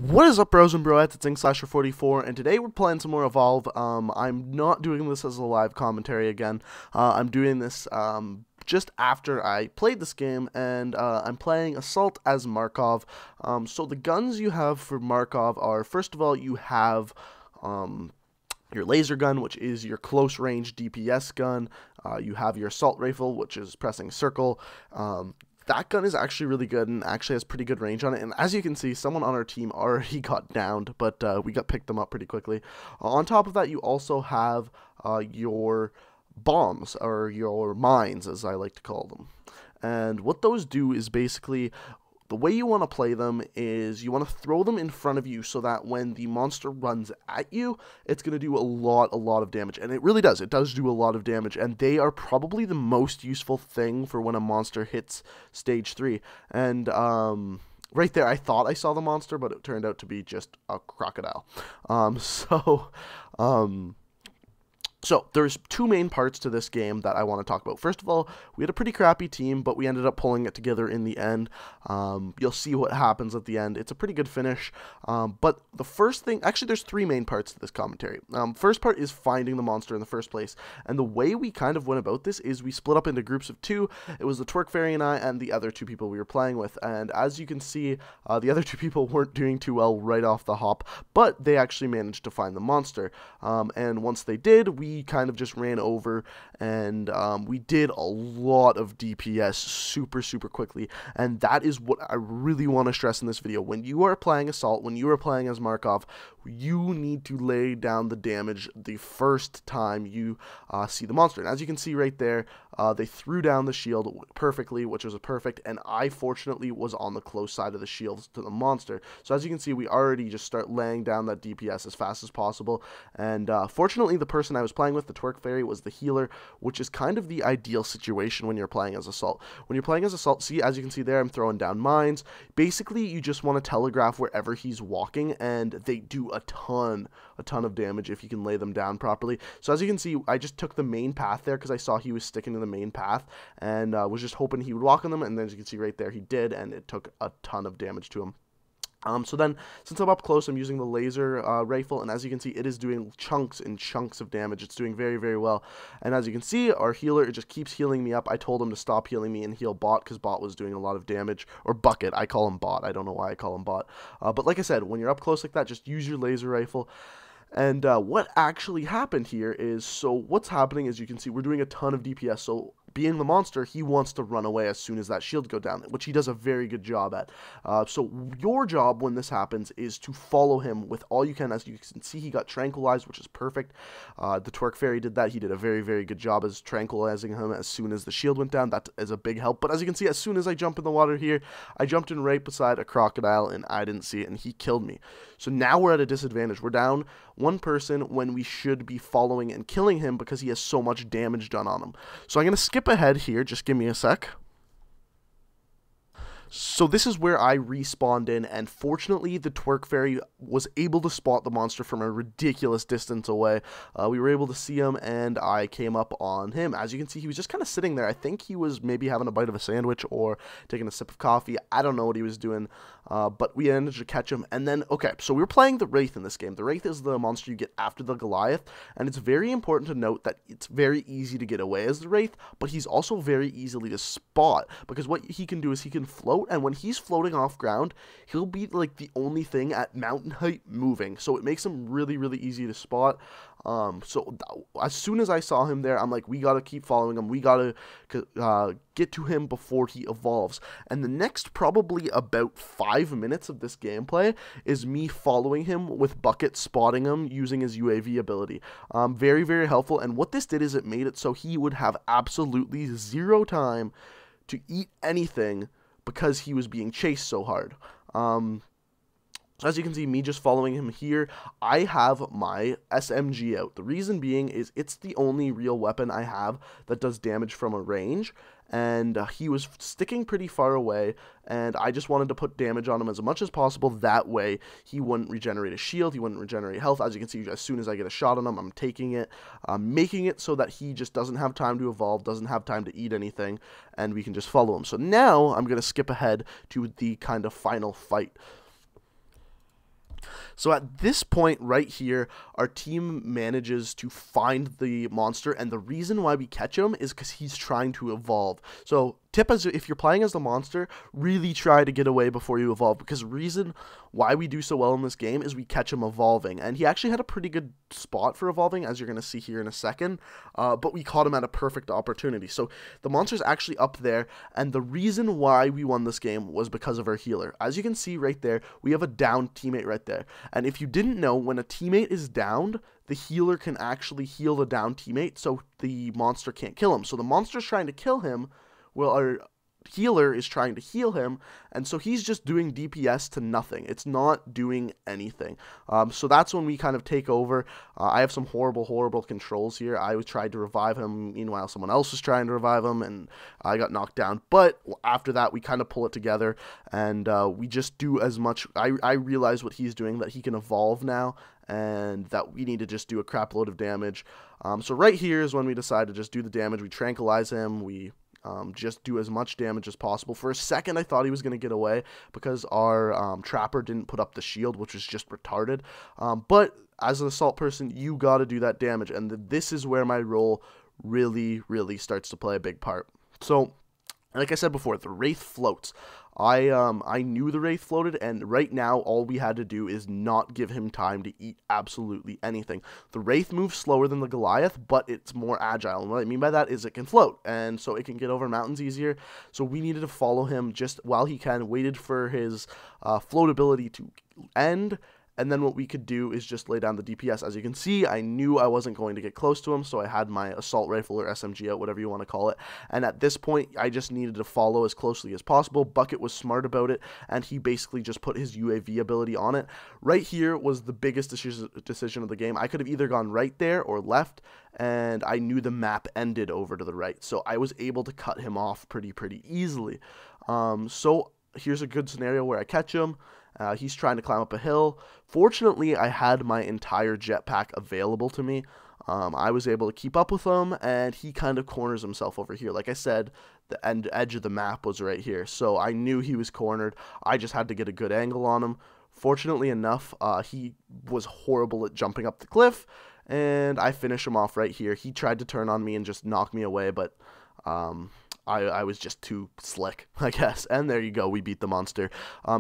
What is up, bros and broettes? It's InkSlasher44, and today we're playing some more Evolve. I'm not doing this as a live commentary again. I'm doing this just after I played this game, and I'm playing Assault as Markov. So the guns you have for Markov are, first of all, you have your laser gun, which is your close range DPS gun. You have your assault rifle, which is pressing circle. That gun is actually really good and actually has pretty good range on it. And as you can see, someone on our team already got downed, but we picked them up pretty quickly. On top of that, you also have your bombs, or your mines, as I like to call them. And what those do is basically, the way you want to play them is you want to throw them in front of you so that when the monster runs at you, it's going to do a lot of damage. And it really does. It does do a lot of damage. And they are probably the most useful thing for when a monster hits stage 3. And right there, I thought I saw the monster, but it turned out to be just a crocodile. So there's two main parts to this game that I want to talk about. First of all, we had a pretty crappy team, but we ended up pulling it together in the end. You'll see what happens at the end. It's a pretty good finish. But the first thing, actually there's three main parts to this commentary. First part is finding the monster in the first place. And the way we kind of went about this is we split up into groups of two. It was the Twerk Fairy and I and the other two people we were playing with. And as you can see, the other two people weren't doing too well right off the hop, but they actually managed to find the monster. And once they did, we kind of just ran over, and we did a lot of DPS super quickly. And that is what I really want to stress in this video. When you are playing Assault, when you are playing as Markov, you need to lay down the damage the first time you see the monster. And as you can see right there, they threw down the shield perfectly, which was perfect, and I fortunately was on the close side of the shield to the monster. So as you can see, we already just start laying down that DPS as fast as possible. And fortunately, the person I was playing with, the Twerk Fairy, was the healer, which is kind of the ideal situation when you're playing as Assault. When you're playing as Assault, see, as you can see there, I'm throwing down mines. Basically, you just want to telegraph wherever he's walking, and they do a ton of damage if you can lay them down properly. So as you can see, I just took the main path there because I saw he was sticking to the main path, and was just hoping he would walk on them, and then as you can see right there, he did, and it took a ton of damage to him. So then, since I'm up close, I'm using the laser rifle, and as you can see, it is doing chunks and chunks of damage. It's doing very well. And as you can see, our healer, it just keeps healing me up. I told him to stop healing me and heal Bot, because Bot was doing a lot of damage. Or Bucket, I call him Bot. I don't know why I call him Bot. But like I said, when you're up close like that, just use your laser rifle. And what actually happened here is, so what's happening is, you can see we're doing a ton of DPS. So being the monster, he wants to run away as soon as that shield go down, which he does a very good job at. So your job when this happens is to follow him with all you can. As you can see, he got tranquilized, which is perfect. The Twerk Fairy did that. He did a very good job as tranquilizing him as soon as the shield went down. That is a big help. But as you can see, as soon as I jump in the water here, I jumped in right beside a crocodile, and I didn't see it, and he killed me. So now we're at a disadvantage. We're down one person when we should be following and killing him because he has so much damage done on him. So I'm going to skip ahead here, just give me a sec. So this is where I respawned in, and fortunately the Twerk Fairy was able to spot the monster from a ridiculous distance away. We were able to see him, and I came up on him. As you can see, he was just kind of sitting there. I think he was maybe having a bite of a sandwich or taking a sip of coffee. I don't know what he was doing, but we ended to catch him. And then, okay, so we were playing the Wraith in this game. The Wraith is the monster you get after the Goliath, and it's very important to note that it's very easy to get away as the Wraith, but he's also very easily to spot, because what he can do is he can float, and when he's floating off ground, he'll be like the only thing at mountain height moving, so it makes him really easy to spot. So as soon as I saw him there, I'm like, we gotta keep following him. We gotta get to him before he evolves. And the next probably about 5 minutes of this gameplay is me following him with Bucket spotting him using his UAV ability. Very helpful. And what this did is it made it so he would have absolutely zero time to eat anything because he was being chased so hard. So as you can see, me just following him here, I have my SMG out. The reason being is it's the only real weapon I have that does damage from a range, and he was sticking pretty far away, and I just wanted to put damage on him as much as possible. That way, he wouldn't regenerate a shield, he wouldn't regenerate health. As you can see, as soon as I get a shot on him, I'm taking it, making it so that he just doesn't have time to evolve, doesn't have time to eat anything, and we can just follow him. So now, I'm going to skip ahead to the kind of final fight. So at this point right here, our team manages to find the monster, and the reason why we catch him is because he's trying to evolve. So tip, as if you're playing as the monster, really try to get away before you evolve, because the reason why we do so well in this game is we catch him evolving, and he actually had a pretty good spot for evolving, as you're going to see here in a second, but we caught him at a perfect opportunity. So the monster's actually up there, and the reason why we won this game was because of our healer. As you can see right there, we have a downed teammate right there, and if you didn't know, when a teammate is downed, the healer can actually heal the downed teammate, so the monster can't kill him. So the monster's trying to kill him, well, our healer is trying to heal him, and so he's just doing DPS to nothing. It's not doing anything. So that's when we kind of take over. I have some horrible controls here. I tried to revive him, meanwhile someone else was trying to revive him, and I got knocked down. But after that, we kind of pull it together, and we just do as much. I realize what he's doing, that he can evolve now, and that we need to just do a crap load of damage. So right here is when we decide to just do the damage. We tranquilize him. We just do as much damage as possible. For a second, I thought he was going to get away because our trapper didn't put up the shield, which was just retarded. But as an assault person, you got to do that damage, and this is where my role really starts to play a big part. So, like I said before, the Wraith floats. I knew the Wraith floated, and right now all we had to do is not give him time to eat absolutely anything. The Wraith moves slower than the Goliath, but it's more agile, and what I mean by that is it can float, and so it can get over mountains easier. So we needed to follow him just while he can, waited for his floatability to end, and then what we could do is just lay down the DPS. As you can see, I knew I wasn't going to get close to him, so I had my assault rifle or SMG out, whatever you want to call it. And at this point, I just needed to follow as closely as possible. Bucket was smart about it, and he basically just put his UAV ability on it. Right here was the biggest decision of the game. I could have either gone right there or left, and I knew the map ended over to the right, so I was able to cut him off pretty easily. So here's a good scenario where I catch him. He's trying to climb up a hill. Fortunately, I had my entire jetpack available to me. I was able to keep up with him, and he kind of corners himself over here. Like I said, the edge of the map was right here, so I knew he was cornered. I just had to get a good angle on him. Fortunately enough, he was horrible at jumping up the cliff, and I finish him off right here. He tried to turn on me and just knock me away, but I was just too slick, I guess. And there you go, we beat the monster.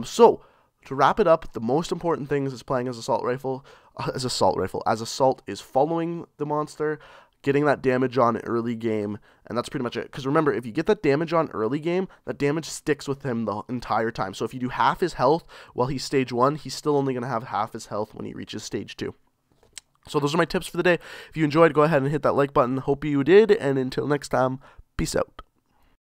So to wrap it up, the most important things is playing as assault is following the monster, getting that damage on early game, and that's pretty much it. Because remember, if you get that damage on early game, that damage sticks with him the entire time. So if you do half his health while he's stage 1, he's still only going to have half his health when he reaches stage 2. So those are my tips for the day. If you enjoyed, go ahead and hit that like button. Hope you did, and until next time, peace out.